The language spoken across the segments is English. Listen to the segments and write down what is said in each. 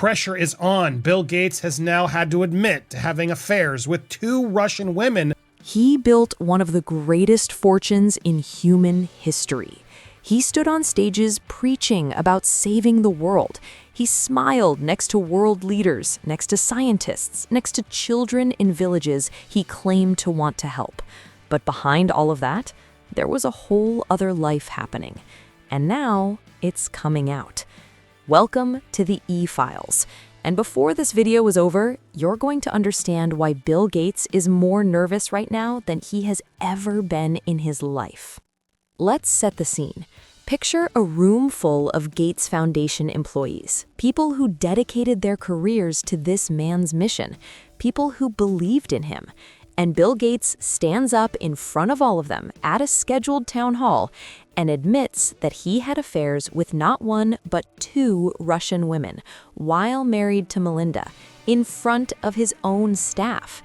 pressure is on. Bill Gates has now had to admit to having affairs with 2 Russian women. He built one of the greatest fortunes in human history. He stood on stages preaching about saving the world. He smiled next to world leaders, next to scientists, next to children in villages he claimed to want to help. But behind all of that, there was a whole other life happening. And now it's coming out. Welcome to the E-Files. And before this video is over, you're going to understand why Bill Gates is more nervous right now than he has ever been in his life. Let's set the scene. Picture a room full of Gates Foundation employees, people who dedicated their careers to this man's mission, people who believed in him. And Bill Gates stands up in front of all of them at a scheduled town hall and admits that he had affairs with not 1 but 2 Russian women while married to Melinda in front of his own staff.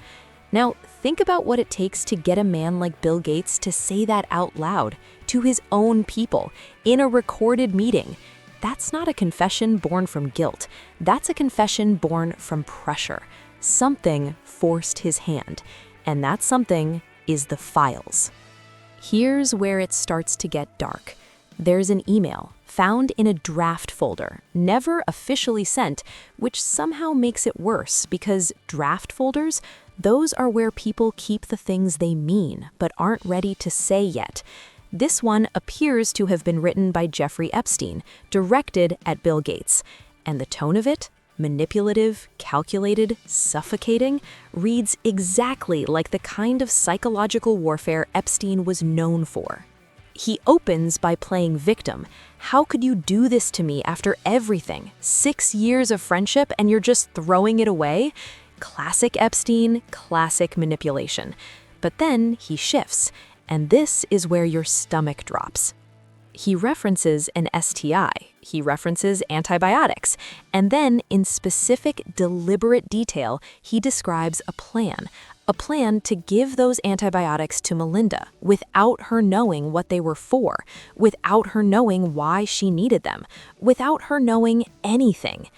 Now, think about what it takes to get a man like Bill Gates to say that out loud to his own people in a recorded meeting. That's not a confession born from guilt. That's a confession born from pressure. Something forced his hand. And that something is the files. Here's where it starts to get dark. There's an email found in a draft folder, never officially sent, which somehow makes it worse because draft folders, those are where people keep the things they mean but aren't ready to say yet. This one appears to have been written by Jeffrey Epstein, directed at Bill Gates. And the tone of it, manipulative, calculated, suffocating, reads exactly like the kind of psychological warfare Epstein was known for. He opens by playing victim. How could you do this to me after everything? 6 years of friendship and you're just throwing it away? Classic Epstein, classic manipulation. But then he shifts, and this is where your stomach drops. He references an STI, he references antibiotics, and then in specific, deliberate detail, he describes a plan to give those antibiotics to Melinda without her knowing what they were for, without her knowing why she needed them, without her knowing anything.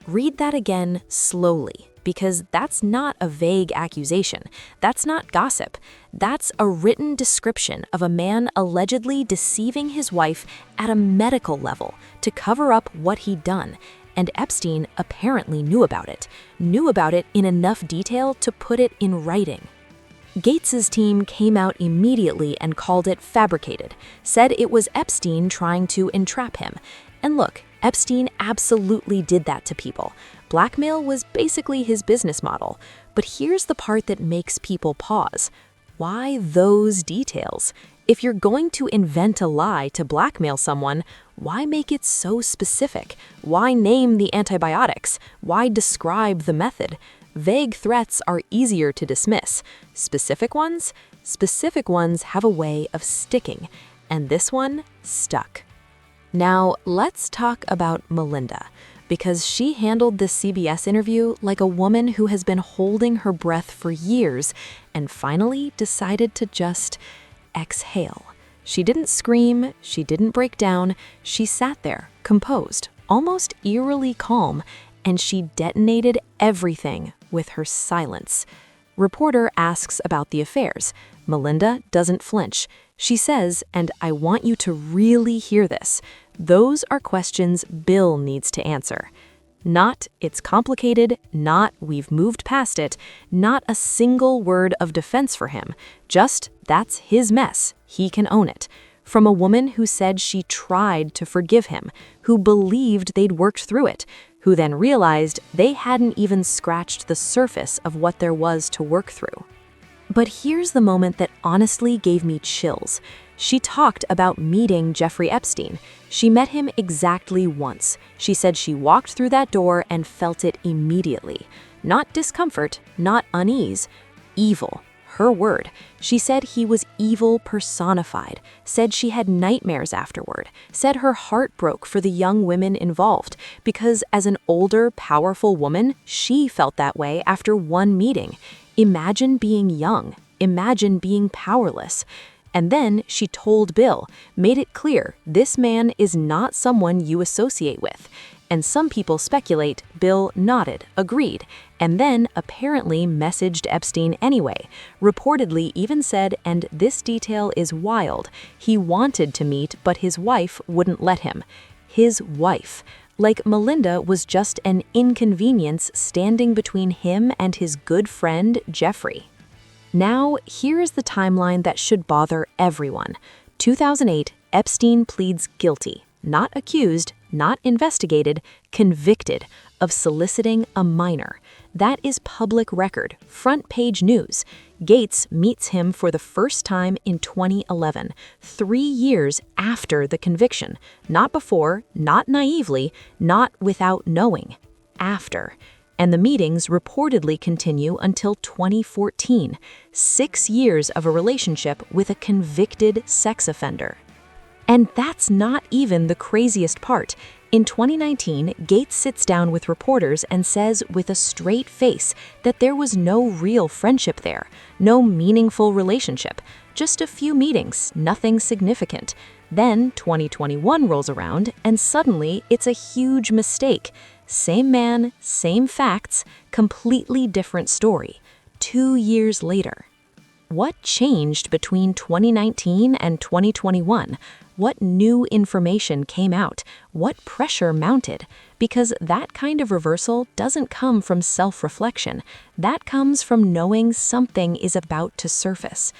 Read that again slowly, because that's not a vague accusation. That's not gossip. That's a written description of a man allegedly deceiving his wife at a medical level to cover up what he'd done. And Epstein apparently knew about it in enough detail to put it in writing. Gates's team came out immediately and called it fabricated, said it was Epstein trying to entrap him. And look, Epstein absolutely did that to people. Blackmail was basically his business model. But here's the part that makes people pause. Why those details? If you're going to invent a lie to blackmail someone, why make it so specific? Why name the antibiotics? Why describe the method? Vague threats are easier to dismiss. Specific ones have a way of sticking. And this one stuck. Now, let's talk about Melinda, because she handled this CBS interview like a woman who has been holding her breath for years and finally decided to just exhale. She didn't scream, she didn't break down, she sat there, composed, almost eerily calm, and she detonated everything with her silence. Reporter asks about the affairs. Melinda doesn't flinch. She says, and I want you to really hear this, those are questions Bill needs to answer. Not, it's complicated, not, we've moved past it, not a single word of defense for him. Just, that's his mess, he can own it. From a woman who said she tried to forgive him, who believed they'd worked through it, who then realized they hadn't even scratched the surface of what there was to work through. But here's the moment that honestly gave me chills. She talked about meeting Jeffrey Epstein. She met him exactly once. She said she walked through that door and felt it immediately. Not discomfort, not unease, evil. Her word. She said he was evil personified, said she had nightmares afterward, said her heart broke for the young women involved because as an older, powerful woman, she felt that way after one meeting. Imagine being young. Imagine being powerless. And then she told Bill, made it clear, this man is not someone you associate with. and some people speculate Bill nodded, agreed, and then apparently messaged Epstein anyway, reportedly even said, and this detail is wild, he wanted to meet but his wife wouldn't let him. His wife. Like Melinda was just an inconvenience standing between him and his good friend, Jeffrey. Now, here is the timeline that should bother everyone. 2008, Epstein pleads guilty, not accused, not investigated, convicted of soliciting a minor. That is public record, front page news. Gates meets him for the first time in 2011, 3 years after the conviction. Not before, not naively, not without knowing. After. And the meetings reportedly continue until 2014, 6 years of a relationship with a convicted sex offender. And that's not even the craziest part. In 2019, Gates sits down with reporters and says with a straight face that there was no real friendship there, no meaningful relationship, just a few meetings, nothing significant. Then 2021 rolls around and suddenly it's a huge mistake. Same man, same facts, completely different story. 2 years later. What changed between 2019 and 2021? What new information came out? What pressure mounted? Because that kind of reversal doesn't come from self-reflection. That comes from knowing something is about to surface.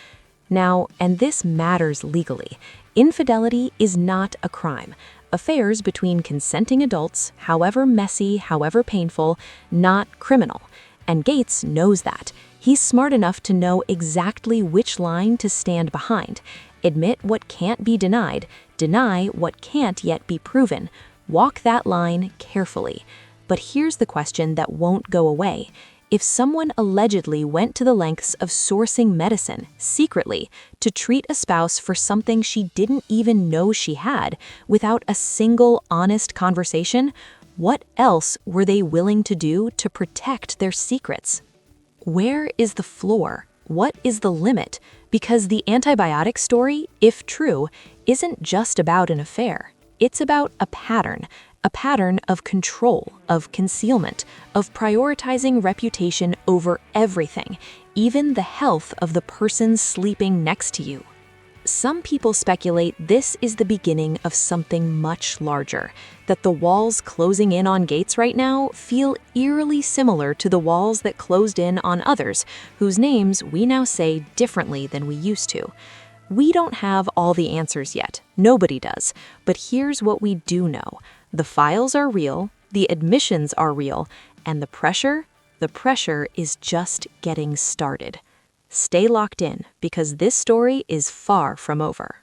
Now, and this matters legally, infidelity is not a crime. Affairs between consenting adults, however messy, however painful, not criminal. And Gates knows that. He's smart enough to know exactly which line to stand behind. Admit what can't be denied, deny what can't yet be proven. Walk that line carefully. But here's the question that won't go away. If someone allegedly went to the lengths of sourcing medicine, secretly, to treat a spouse for something she didn't even know she had, without a single honest conversation, what else were they willing to do to protect their secrets? Where is the floor? What is the limit? Because the antibiotic story, if true, isn't just about an affair. It's about a pattern of control, of concealment, of prioritizing reputation over everything, even the health of the person sleeping next to you. Some people speculate this is the beginning of something much larger, that the walls closing in on Gates right now feel eerily similar to the walls that closed in on others, whose names we now say differently than we used to. We don't have all the answers yet, nobody does, but here's what we do know. The files are real, the admissions are real, and the pressure is just getting started. Stay locked in, because this story is far from over.